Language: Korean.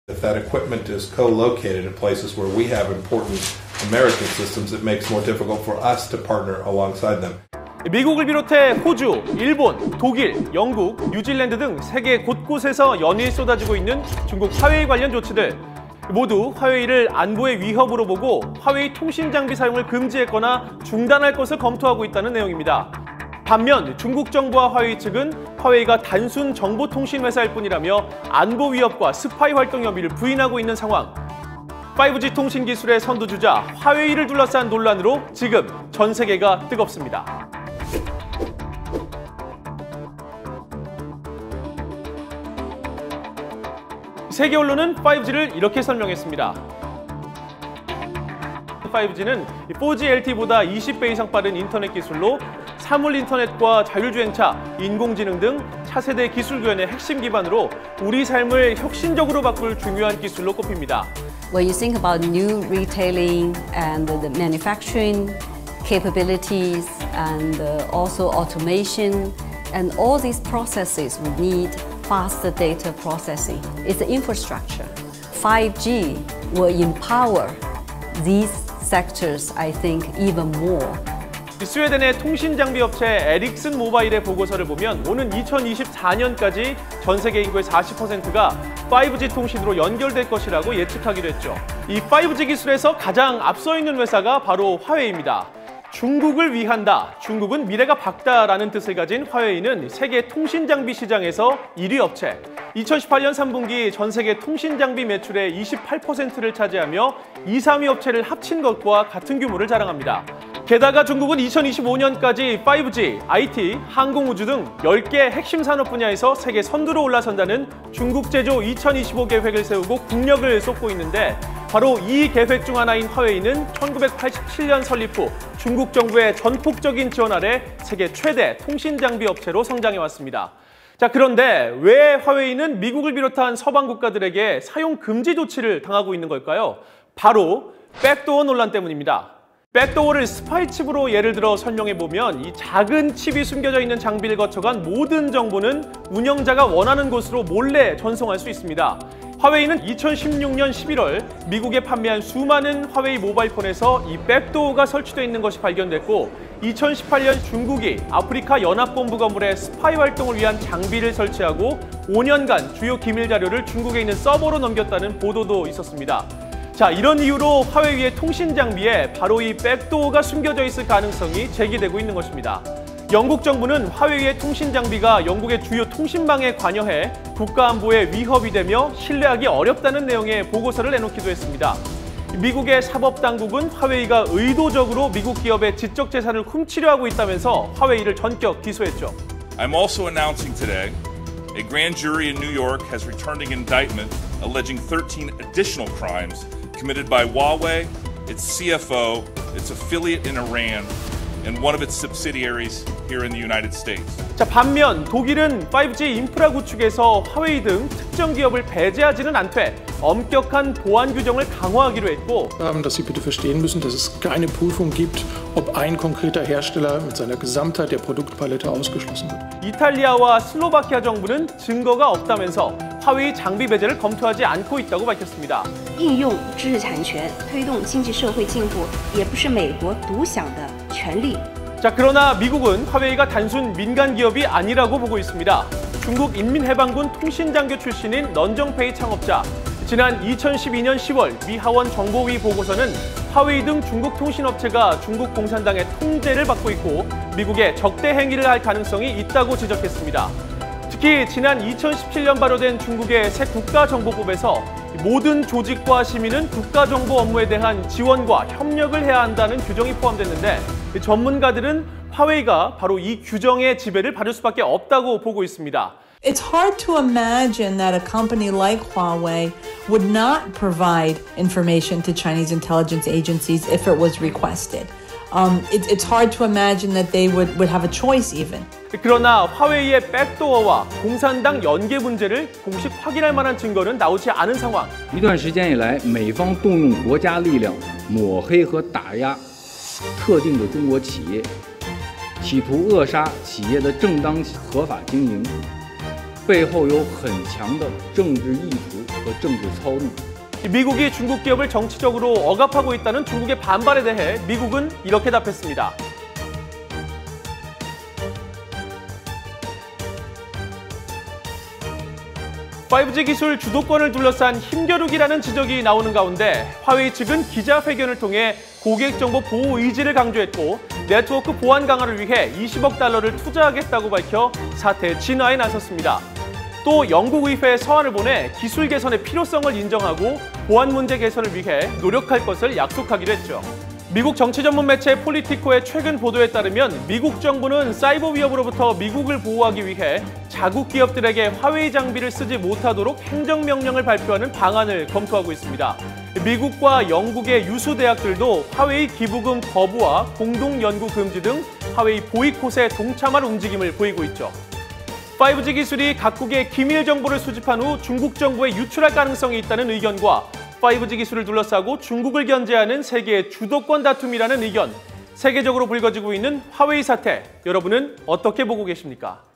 If that equipment is co-located in places where we have important American systems, it makes it more difficult for us to partner alongside them. 미국을 비롯해 호주, 일본, 독일, 영국, 뉴질랜드 등 세계 곳곳에서 연일 쏟아지고 있는 중국 화웨이 관련 조치들. 모두 화웨이를 안보의 위협으로 보고 화웨이 통신 장비 사용을 금지했거나 중단할 것을 검토하고 있다는 내용입니다. 반면 중국 정부와 화웨이 측은 화웨이가 단순 정보통신 회사일 뿐이라며 안보 위협과 스파이 활동 혐의를 부인하고 있는 상황. 5G 통신 기술의 선두주자 화웨이를 둘러싼 논란으로 지금 전 세계가 뜨겁습니다. 세계 언론은 5G를 이렇게 설명했습니다. 5G는 4G LTE보다 20배 이상 빠른 인터넷 기술로 사물 인터넷과 자율주행차, 인공지능 등 차세대 기술 구현의 핵심 기반으로 우리 삶을 혁신적으로 바꿀 중요한 기술로 꼽힙니다. When you think about new retailing and the manufacturing capabilities and also automation and all these processes would need faster data processing. It's the infrastructure. 5G will empower these sectors, I think, even more. 스웨덴의 통신 장비 업체 에릭슨 모바일의 보고서를 보면 오는 2024년까지 전 세계 인구의 40%가 5G 통신으로 연결될 것이라고 예측하기도 했죠. 이 5G 기술에서 가장 앞서 있는 회사가 바로 화웨이입니다. 중국을 위한다, 중국은 미래가 밝다라는 뜻을 가진 화웨이는 세계 통신 장비 시장에서 1위 업체. 2018년 3분기 전 세계 통신 장비 매출의 28%를 차지하며 2, 3위 업체를 합친 것과 같은 규모를 자랑합니다. 게다가 중국은 2025년까지 5G, IT, 항공우주 등 10개 핵심 산업 분야에서 세계 선두로 올라선다는 중국 제조 2025 계획을 세우고 국력을 쏟고 있는데 바로 이 계획 중 하나인 화웨이는 1987년 설립 후 중국 정부의 전폭적인 지원 아래 세계 최대 통신 장비 업체로 성장해왔습니다. 자, 그런데 왜 화웨이는 미국을 비롯한 서방 국가들에게 사용 금지 조치를 당하고 있는 걸까요? 바로 백도어 논란 때문입니다. 백도어를 스파이 칩으로 예를 들어 설명해보면 이 작은 칩이 숨겨져 있는 장비를 거쳐간 모든 정보는 운영자가 원하는 곳으로 몰래 전송할 수 있습니다. 화웨이는 2016년 11월 미국에 판매한 수많은 화웨이 모바일폰에서 이 백도어가 설치되어 있는 것이 발견됐고 2018년 중국이 아프리카 연합본부 건물에 스파이 활동을 위한 장비를 설치하고 5년간 주요 기밀 자료를 중국에 있는 서버로 넘겼다는 보도도 있었습니다. 자, 이런 이유로 화웨이의 통신 장비에 바로 이 백도어가 숨겨져 있을 가능성이 제기되고 있는 것입니다. 영국 정부는 화웨이의 통신 장비가 영국의 주요 통신망에 관여해 국가안보에 위협이 되며 신뢰하기 어렵다는 내용의 보고서를 내놓기도 했습니다. 미국의 사법당국은 화웨이가 의도적으로 미국 기업의 지적 재산을 훔치려 하고 있다면서 화웨이를 전격 기소했죠. I'm also announcing today a grand jury in New York has returned an indictment alleging 13 additional crimes committed by Huawei, its CFO, its affiliate in Iran, and one of its subsidiaries here in the United States. 자, 반면 독일은 5G 인프라 구축에서 화웨이 등 특정 기업을 배제하지는 않되 엄격한 보안 규정을 강화하기로 했고 dass Sie bitte verstehen müssen, dass es keine Prüfung gibt, ob ein konkreter Hersteller mit seiner Gesamtheit der Produktpalette ausgeschlossen wird. 이탈리아와 슬로바키아 정부는 증거가 없다면서 화웨이 장비 배제를 검토하지 않고 있다고 밝혔습니다. 应用知识产权推动经济社会进步也不是美国独享的权利。 자, 그러나 미국은 화웨이가 단순 민간 기업이 아니라고 보고 있습니다. 중국 인민해방군 통신장교 출신인 런정페이 창업자. 지난 2012년 10월 미 하원 정보위 보고서는 화웨이 등 중국 통신업체가 중국 공산당의 통제를 받고 있고 미국에 적대 행위를 할 가능성이 있다고 지적했습니다. 특히 지난 2017년 발효된 중국의 새 국가정보법에서 모든 조직과 시민은 국가정보 업무에 대한 지원과 협력을 해야 한다는 규정이 포함됐는데 전문가들은 화웨이가 바로 이 규정의 지배를 받을 수밖에 없다고 보고 있습니다. It's hard to imagine that a company like Huawei would not provide information to Chinese intelligence agencies if it was requested. It's hard to imagine that they would have a choice even. 그러나 화웨이의 백도어와 공산당 연계 문제를 공식 확인할 만한 증거는 나오지 않은 상황. 一段时间以来，美方动用国家力量抹黑和打压特定的中国企业，企图扼杀企业的正当合法经营。背后有很强的政治意图和政治操弄。 미국이 중국 기업을 정치적으로 억압하고 있다는 중국의 반발에 대해 미국은 이렇게 답했습니다. (5G) 기술 주도권을 둘러싼 힘겨루기라는 지적이 나오는 가운데 화웨이 측은 기자회견을 통해 고객 정보 보호 의지를 강조했고 네트워크 보안 강화를 위해 20억 달러를 투자하겠다고 밝혀 사태 진화에 나섰습니다. 또 영국 의회에 서한을 보내 기술 개선의 필요성을 인정하고 보안 문제 개선을 위해 노력할 것을 약속하기로 했죠. 미국 정치 전문 매체 폴리티코의 최근 보도에 따르면 미국 정부는 사이버 위협으로부터 미국을 보호하기 위해 자국 기업들에게 화웨이 장비를 쓰지 못하도록 행정명령을 발표하는 방안을 검토하고 있습니다. 미국과 영국의 유수 대학들도 화웨이 기부금 거부와 공동 연구 금지 등 화웨이 보이콧에 동참할 움직임을 보이고 있죠. 5G 기술이 각국의 기밀 정보를 수집한 후 중국 정부에 유출할 가능성이 있다는 의견과 5G 기술을 둘러싸고 중국을 견제하는 세계의 주도권 다툼이라는 의견, 세계적으로 불거지고 있는 화웨이 사태, 여러분은 어떻게 보고 계십니까?